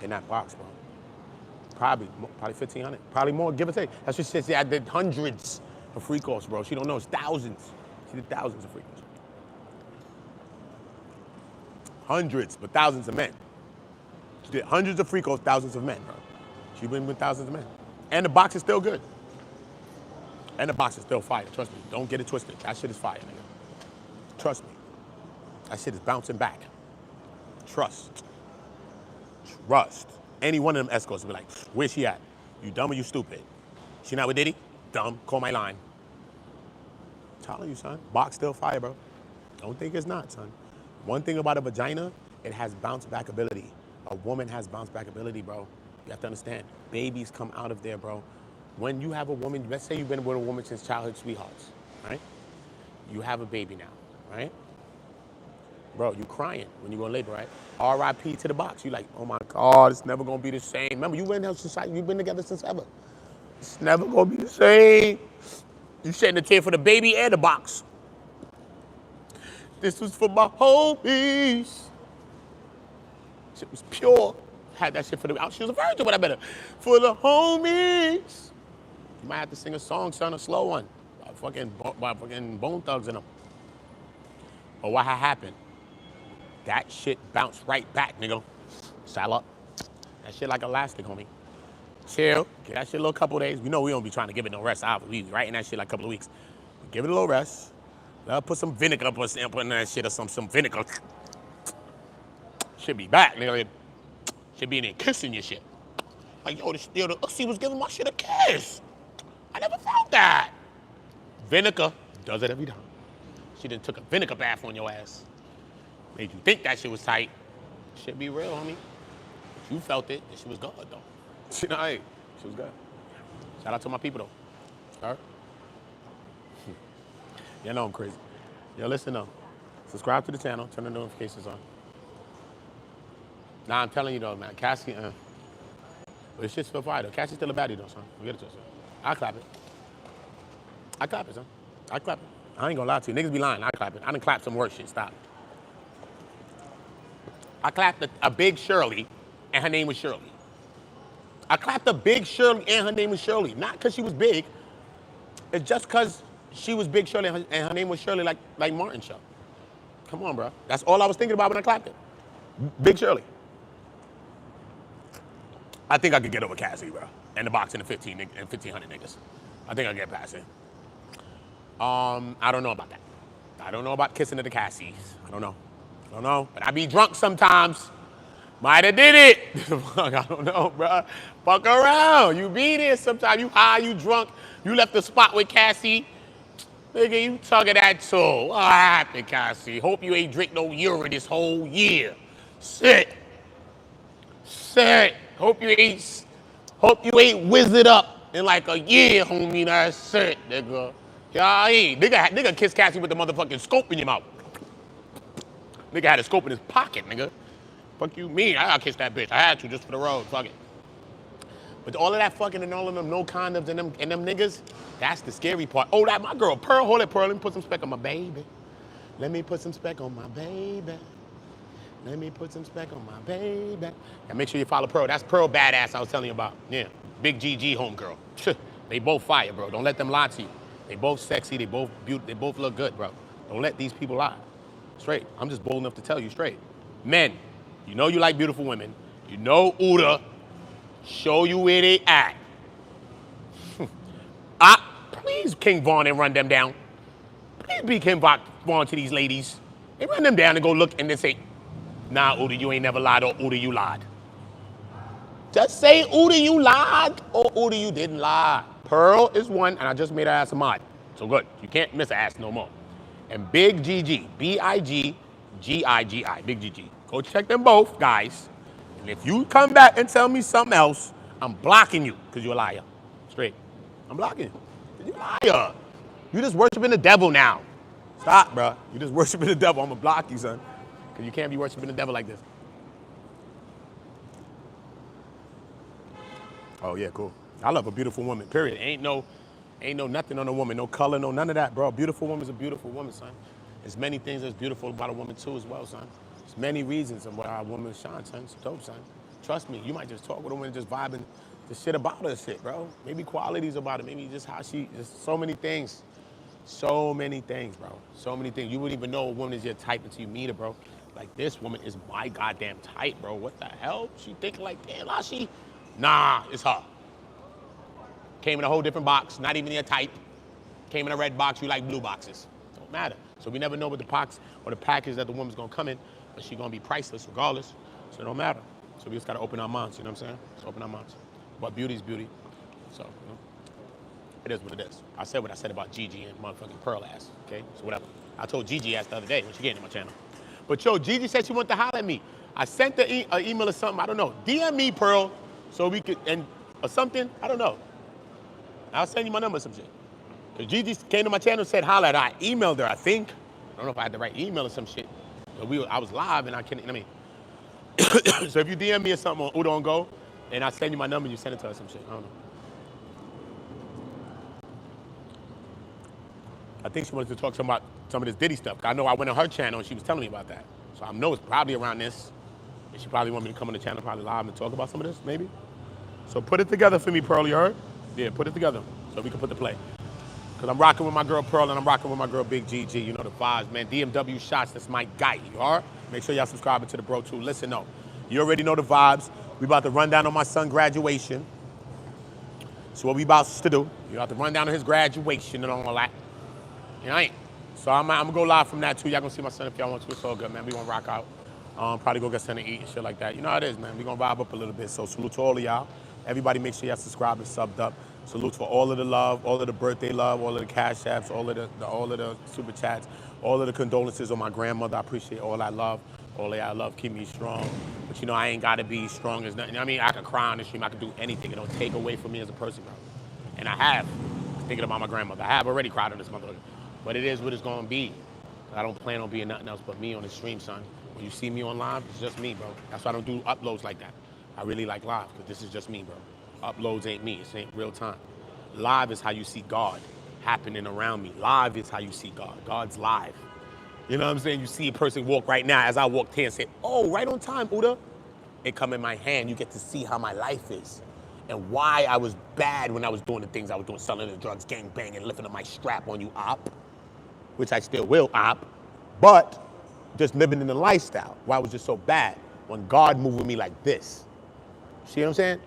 In that box, bro. Probably 1,500. Probably more, give or take. That's what she said. I did hundreds of free calls, bro. She don't know, it's thousands. She did thousands of free calls. Hundreds, but thousands of men. She did hundreds of free calls, thousands of men, bro. She's been with thousands of men. And the box is still good. And the box is still fire, trust me. Don't get it twisted. That shit is fire, nigga. Trust me. That shit is bouncing back. Trust. Any one of them escorts will be like, where's she at? You dumb or you stupid? She not with Diddy? Dumb, call my line. I'm telling you, son, box still fire, bro. Don't think it's not, son. One thing about a vagina, it has bounce back ability. A woman has bounce back ability, bro. You have to understand, babies come out of there, bro. When you have a woman, let's say you've been with a woman since childhood sweethearts, right? You have a baby now, right? Bro, you crying when you go in labor, right? R.I.P. to the box. You like, oh my God, it's never gonna be the same. Remember, you've been together since ever. It's never gonna be the same. You shedding a tear for the baby and the box. This was for my homies. Shit was pure. Had that shit for the, she was a virgin, but I better. For the homies. You might have to sing a song, son, a slow one. By fucking Bone Thugs in them. But what had happened? That shit bounced right back, nigga. Saddle up. That shit like elastic, homie. Chill. Give that shit a little couple days. We know we don't be trying to give it no rest. We be writing that shit like a couple of weeks. But give it a little rest. Let her put some vinegar up in that shit or some vinegar. Should be back, nigga. Should be in there kissing your shit. Like, yo, the Ussy was giving my shit a kiss. I never felt that. Vinegar does it every time. She done took a vinegar bath on your ass. Made you think that shit was tight. Shit be real, homie. But you felt it, and she was good, though. She was good. Shout out to my people, though. All right? You know I'm crazy. Yo, listen, though. Subscribe to the channel. Turn the notifications on. Nah, I'm telling you, though, man. Cassie, but it's just for fire, though. Cassie's still a baddie, though, son. Forget it to yourself. I'll clap it. I clap it, son. I clap it. I ain't gonna lie to you. Niggas be lying. I clap it. I done clapped some worse shit. Stop. I clapped a big Shirley, and her name was Shirley. I clapped a big Shirley, and her name was Shirley. Not because she was big. It's just because she was big Shirley, and her name was Shirley, like Martin show. Come on, bro. That's all I was thinking about when I clapped it. Big Shirley. I think I could get over Cassie, bro. And the box and the 1,500 niggas. I think I'll get past it. I don't know about that. I don't know about kissing to the Cassies. I don't know. But I be drunk sometimes. Might have did it. I don't know, bro. Fuck around. You be there sometimes. You high, you drunk. You left the spot with Cassie. Nigga, you tugging that toe. What happened, Cassie? Hope you ain't drink no urine this whole year. Sit. Hope you ain't whizzed up in like a year, homie. That's it, nigga. Yeah, nigga kiss Cassie with the motherfucking scope in your mouth. Nigga had a scope in his pocket, nigga. Fuck you, me. I gotta kiss that bitch. I had to just for the road. Fuck it. But all of that fucking and all of them no condoms and them niggas, that's the scary part. Oh, that my girl, Pearl. Hold it, Pearl. Let me put some speck on my baby. Let me put some speck on my baby. Let me put some speck on my baby. And make sure you follow Pearl. That's Pearl badass I was telling you about. Yeah. Big GG homegirl. They both fire, bro. Don't let them lie to you. They both sexy. They both beautiful. They both look good, bro. Don't let these people lie. Straight. I'm just bold enough to tell you straight. Men, you know you like beautiful women. You know OOTA. Show you where they at. Please King Von and run them down. Please be King Von to these ladies. And run them down and go look and then say, nah, OOTA, you ain't never lied, or OOTA, you lied. Just say OOTA, you lied, or OOTA, you didn't lie. Pearl is one, and I just made her ass a mod. So good. You can't miss an ass no more. And Big GG, Biggiigi, Big GG. Go check them both, guys. And if you come back and tell me something else, I'm blocking you because you're a liar. Straight. I'm blocking you. You liar. You just worshiping the devil now. Stop, bro. You just worshiping the devil. I'm going to block you, son. Because you can't be worshiping the devil like this. Oh, yeah, cool. I love a beautiful woman, period. Ain't no nothing on a woman, no color, no none of that, bro. A beautiful woman's a beautiful woman, son. There's many things that's beautiful about a woman, too, as well, son. There's many reasons of why a woman shines, son. It's dope, son. Trust me, you might just talk with a woman and just vibing the shit about her shit, bro. Maybe qualities about it, maybe just how just so many things. So many things, bro. So many things. You wouldn't even know a woman is your type until you meet her, bro. Like, this woman is my goddamn type, bro. What the hell? She thinking like, damn, she... Nah, it's her. Came in a whole different box, not even your type. Came in a red box, you like blue boxes. Don't matter. So we never know what the box or the package that the woman's gonna come in, but she's gonna be priceless regardless. So it don't matter. So we just gotta open our minds, you know what I'm saying? Just open our minds. But beauty's beauty. So, you know, it is what it is. I said what I said about Gigi and motherfucking Pearl ass, okay? So whatever. I told Gigi ass the other day when she came to my channel. But yo, Gigi said she wanted to holler at me. I sent her an email or something, I don't know. DM me, Pearl, so we could, or something, I don't know. I'll send you my number or some shit. Because Gigi came to my channel and said holla at her. I emailed her, I think. I don't know if I had the right email or some shit. But I was live and I couldn't, I mean. So if you DM me or something on Ootaongo, and I send you my number, you send it to her or some shit. I don't know. I think she wanted to talk about some of this Diddy stuff. I know I went on her channel and she was telling me about that. So I know it's probably around this. And she probably want me to come on the channel, probably live and talk about some of this, maybe. So put it together for me, Pearl, you heard? Yeah, put it together so we can put the play. Because I'm rocking with my girl Pearl and I'm rocking with my girl Big GG. You know the vibes, man. DMW Shots, that's my guy, you heard? Make sure y'all subscribing to the bro too. Listen, though, you already know the vibes. We about to run down on my son's graduation. So what we about to do, you about to run down on his graduation and all that. You know, ain't. So I'm gonna go live from that too. Y'all gonna see my son if y'all want to. It's all good, man. We gonna rock out. Probably go get something to eat and shit like that. You know how it is, man. We gonna vibe up a little bit. So salute to all of y'all. Everybody make sure y'all subscribe and subbed up. Salute for all of the love, all of the birthday love, all of the cash apps, all of the super chats, all of the condolences on my grandmother. I appreciate all that love. All of y'all love keep me strong. But you know, I ain't gotta be strong as nothing. I mean, I can cry on the stream, I can do anything. It don't take away from me as a person, bro. And I have, thinking about my grandmother. I have already cried on this motherfucker. But it is what it's gonna be. I don't plan on being nothing else but me on the stream, son. When you see me on live, it's just me, bro. That's why I don't do uploads like that. I really like live, because this is just me, bro. Uploads ain't me, it ain't real time. Live is how you see God happening around me. Live is how you see God. God's live. You know what I'm saying? You see a person walk right now as I walked here and say, oh, right on time, Oota. It come in my hand, you get to see how my life is. And why I was bad when I was doing the things I was doing, selling the drugs, gang banging, lifting up my strap on you, op. Which I still will, op. But just living in the lifestyle, why I was just so bad when God moved with me like this. See what I'm saying?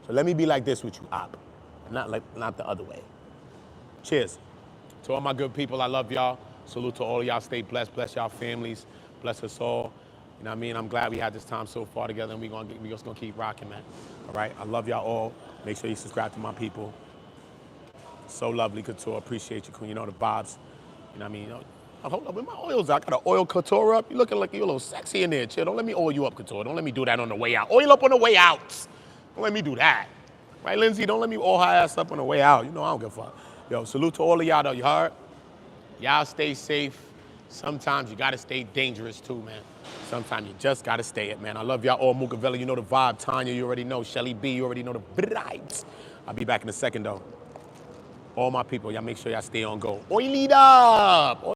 So let me be like this with you, op. Not the other way. Cheers. To all my good people, I love y'all. Salute to all of y'all. Stay blessed. Bless y'all families. Bless us all. You know what I mean? I'm glad we had this time so far together, and we just gonna keep rocking, man. All right? I love y'all all. Make sure you subscribe to my people. So lovely, Couture. Appreciate you, Queen. You know the vibes. You know what I mean? You know, hold up, where my oils? I got an oil Couture up. You looking like you're a little sexy in there, chill. Don't let me oil you up, Couture. Don't let me do that on the way out. Oil up on the way out. Don't let me do that. Right, Lindsay? Don't let me oil her ass up on the way out. You know I don't give a fuck. Yo, salute to all of y'all, though. You heard? Y'all stay safe. Sometimes you gotta stay dangerous, too, man. Sometimes you just gotta stay it, man. I love y'all all. Mukavela, you know the vibe. Tanya, you already know. Shelly B, you already know the vibes. I'll be back in a second, though. All my people, y'all make sure y'all stay on go. Oil it up!